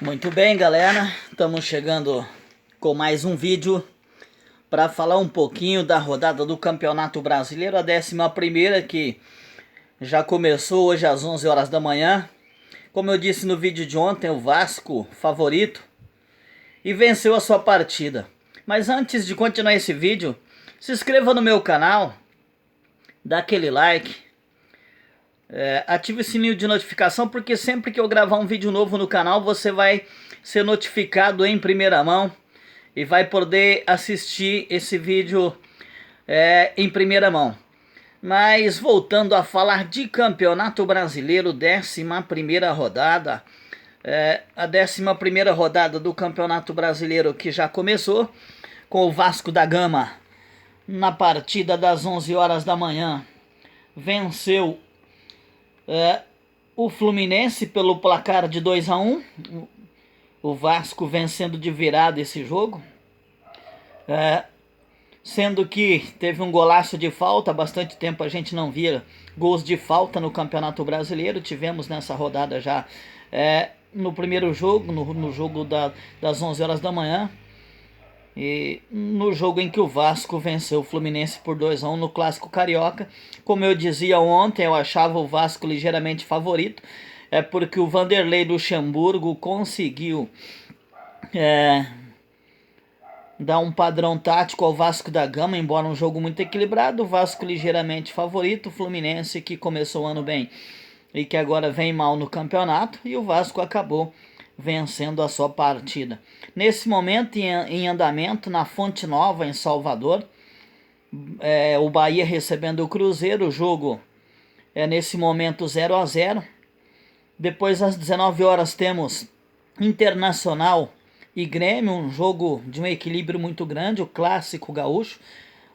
Muito bem, galera, estamos chegando com mais um vídeo para falar um pouquinho da rodada do Campeonato Brasileiro, a 11ª, que já começou hoje às 11 horas da manhã. Como eu disse no vídeo de ontem, o Vasco favorito e venceu a sua partida. Mas antes de continuar esse vídeo, se inscreva no meu canal, dá aquele like, ative o sininho de notificação, porque sempre que eu gravar um vídeo novo no canal você vai ser notificado em primeira mão e vai poder assistir esse vídeo em primeira mão. Mas voltando a falar de Campeonato Brasileiro, 11ª rodada, a 11ª rodada do Campeonato Brasileiro, que já começou com o Vasco da Gama na partida das 11 horas da manhã, venceu o Fluminense pelo placar de 2-1, o Vasco vencendo de virada esse jogo, sendo que teve um golaço de falta. Há bastante tempo a gente não via gols de falta no Campeonato Brasileiro. Tivemos nessa rodada já no primeiro jogo, no jogo das 11 horas da manhã, e no jogo em que o Vasco venceu o Fluminense por 2-1 no Clássico Carioca. Como eu dizia ontem, eu achava o Vasco ligeiramente favorito, porque o Vanderlei Luxemburgo conseguiu dar um padrão tático ao Vasco da Gama, embora um jogo muito equilibrado. O Vasco ligeiramente favorito, o Fluminense que começou o ano bem e que agora vem mal no campeonato, e o Vasco acabou vencendo a sua partida. Nesse momento, em andamento, na Fonte Nova, em Salvador, o Bahia recebendo o Cruzeiro. O jogo nesse momento 0-0. Depois, às 19 horas, temos Internacional e Grêmio, um jogo de um equilíbrio muito grande, o clássico gaúcho,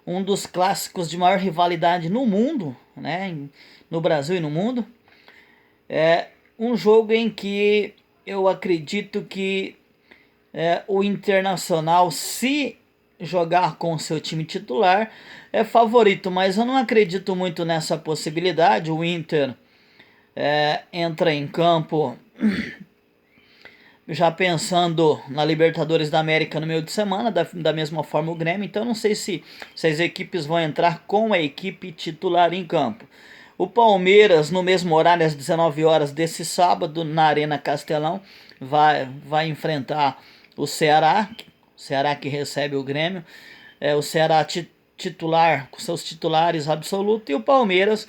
um dos clássicos de maior rivalidade no mundo, né, no Brasil e no mundo. Um jogo em que eu acredito que o Internacional, se jogar com seu time titular, é favorito, mas eu não acredito muito nessa possibilidade. O Inter entra em campo já pensando na Libertadores da América no meio de semana, da mesma forma o Grêmio. Então não sei se as equipes vão entrar com a equipe titular em campo. O Palmeiras, no mesmo horário, às 19 horas desse sábado, na Arena Castelão, vai enfrentar o Ceará que recebe o Grêmio. O Ceará titular, com seus titulares absolutos, e o Palmeiras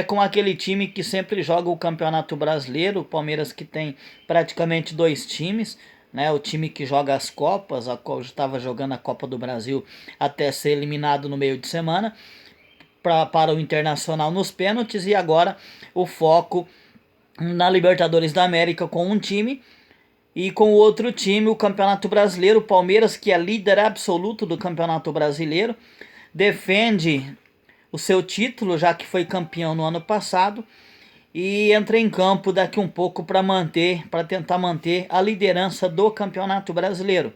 com aquele time que sempre joga o Campeonato Brasileiro. O Palmeiras que tem praticamente dois times, né? O time que joga as Copas, estava jogando a Copa do Brasil até ser eliminado no meio de semana para o Internacional nos pênaltis, e agora o foco na Libertadores da América com um time, e com o outro time o Campeonato Brasileiro. O Palmeiras, que é líder absoluto do Campeonato Brasileiro, defende o seu título, já que foi campeão no ano passado, e entra em campo daqui um pouco para tentar manter a liderança do Campeonato Brasileiro.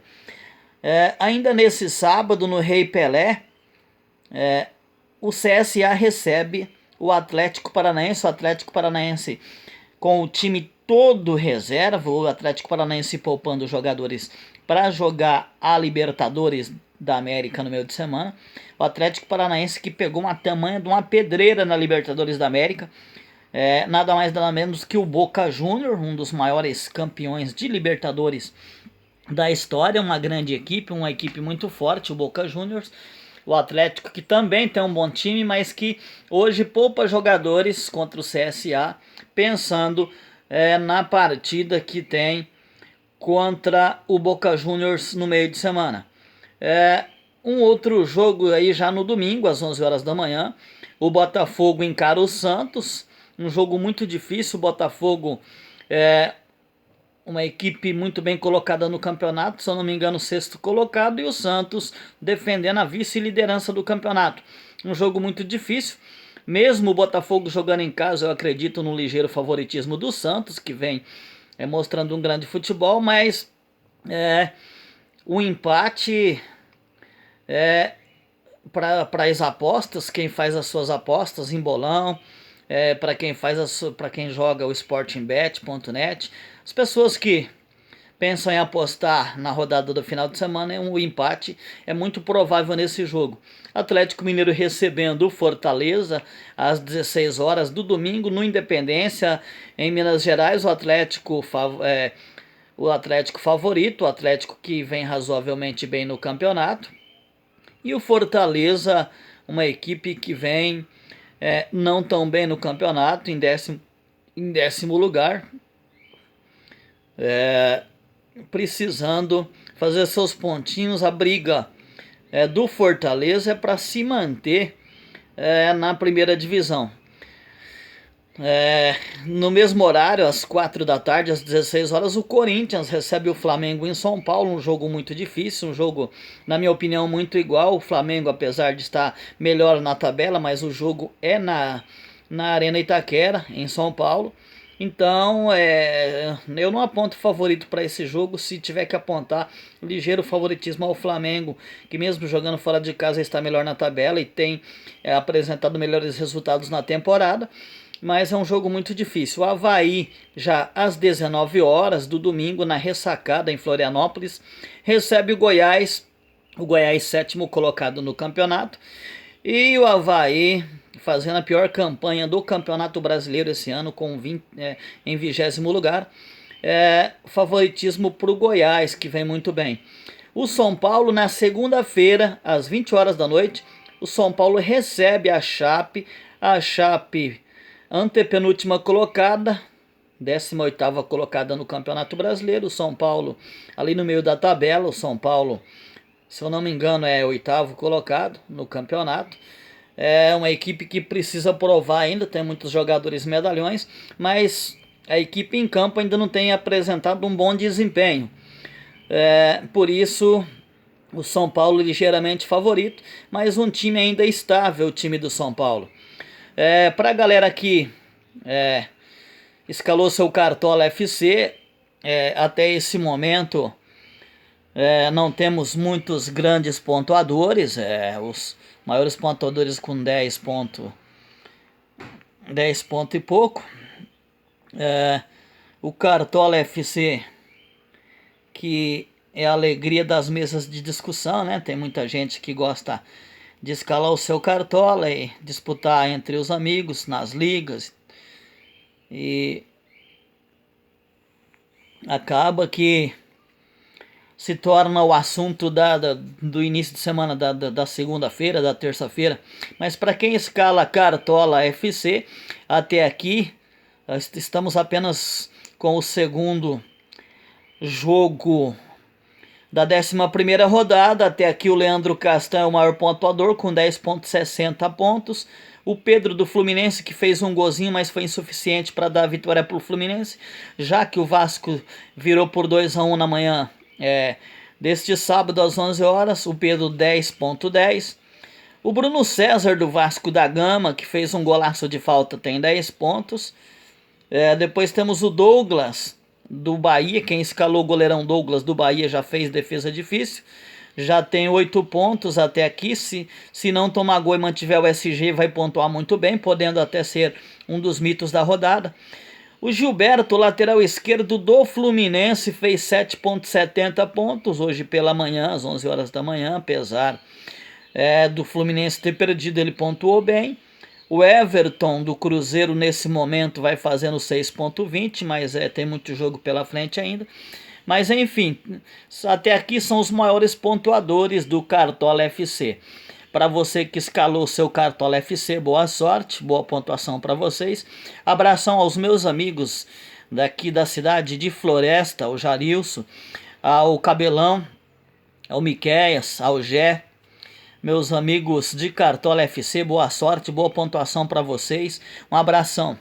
Ainda nesse sábado, no Rei Pelé, o CSA recebe o Atlético Paranaense. O Atlético Paranaense com o time todo reserva, o Atlético Paranaense poupando jogadores para jogar a Libertadores da América no meio de semana. O Atlético Paranaense que pegou uma tamanha de uma pedreira na Libertadores da América, nada mais nada menos que o Boca Juniors, um dos maiores campeões de Libertadores da história, uma grande equipe, uma equipe muito forte, o Boca Juniors. O Atlético, que também tem um bom time, mas que hoje poupa jogadores contra o CSA, pensando na partida que tem contra o Boca Juniors no meio de semana. Um outro jogo aí já no domingo, às 11 horas da manhã, o Botafogo encara o Santos, um jogo muito difícil. O Botafogo uma equipe muito bem colocada no campeonato, se eu não me engano, sexto colocado, e o Santos defendendo a vice-liderança do campeonato. Um jogo muito difícil, mesmo o Botafogo jogando em casa. Eu acredito no ligeiro favoritismo do Santos, que vem mostrando um grande futebol, mas o empate para as apostas, quem faz as suas apostas em bolão, para quem joga o sportingbet.net, as pessoas que pensam em apostar na rodada do final de semana, um empate é muito provável nesse jogo. Atlético Mineiro recebendo o Fortaleza às 16 horas do domingo no Independência, em Minas Gerais. O Atlético favorito, o Atlético que vem razoavelmente bem no campeonato. E o Fortaleza, uma equipe que vem não tão bem no campeonato, em décimo lugar, precisando fazer seus pontinhos. A briga do Fortaleza é para se manter na primeira divisão. No mesmo horário, às 4 da tarde, às 16 horas, o Corinthians recebe o Flamengo em São Paulo, um jogo muito difícil, um jogo, na minha opinião, muito igual. O Flamengo, apesar de estar melhor na tabela, mas o jogo é na Arena Itaquera, em São Paulo. Então, eu não aponto favorito para esse jogo. Se tiver que apontar, ligeiro favoritismo ao Flamengo, que mesmo jogando fora de casa está melhor na tabela e tem apresentado melhores resultados na temporada. Mas é um jogo muito difícil. O Avaí, já às 19 horas do domingo, na Ressacada, em Florianópolis, recebe o Goiás 7º colocado no campeonato. E o Avaí fazendo a pior campanha do Campeonato Brasileiro esse ano, em 20º lugar. Favoritismo para o Goiás, que vem muito bem. O São Paulo, na segunda-feira, às 20 horas da noite, o São Paulo recebe a Chape. A Chape, antepenúltima colocada, 18ª colocada no Campeonato Brasileiro. O São Paulo ali no meio da tabela. O São Paulo, se eu não me engano, é 8º colocado no campeonato. É uma equipe que precisa provar ainda, tem muitos jogadores medalhões, mas a equipe em campo ainda não tem apresentado um bom desempenho. Por isso, o São Paulo ligeiramente favorito, mas um time ainda estável, o time do São Paulo. Para a galera que escalou seu Cartola FC, até esse momento não temos muitos grandes pontuadores. Os maiores pontuadores com 10 pontos e pouco. O Cartola FC, que é a alegria das mesas de discussão, né? Tem muita gente que gosta de escalar o seu Cartola e disputar entre os amigos nas ligas, e acaba que se torna o assunto do início de semana, da segunda-feira, da terça-feira. Mas para quem escala Cartola FC, até aqui estamos apenas com o segundo jogo da 11ª rodada. Até aqui o Leandro Castan é o maior pontuador com 10,60 pontos. O Pedro do Fluminense, que fez um golzinho, mas foi insuficiente para dar a vitória para o Fluminense, já que o Vasco virou por 2-1 na manhã deste sábado às 11 horas. O Pedro 10,10. O Bruno César do Vasco da Gama, que fez um golaço de falta, tem 10 pontos. Depois temos o Douglas do Bahia. Quem escalou o goleirão Douglas do Bahia já fez defesa difícil, já tem 8 pontos até aqui. Se não tomar gol e mantiver o SG, vai pontuar muito bem, podendo até ser um dos mitos da rodada. O Gilberto, lateral esquerdo do Fluminense, fez 7,70 pontos hoje pela manhã, às 11 horas da manhã. Apesar do Fluminense ter perdido, ele pontuou bem. O Everton do Cruzeiro nesse momento vai fazendo 6,20, mas tem muito jogo pela frente ainda. Mas enfim, até aqui são os maiores pontuadores do Cartola FC. Para você que escalou seu Cartola FC, boa sorte, boa pontuação para vocês. Abração aos meus amigos daqui da cidade de Floresta, ao Jarilson, ao Cabelão, ao Miqueias, ao Gé. Meus amigos de Cartola FC, boa sorte, boa pontuação para vocês. Um abração.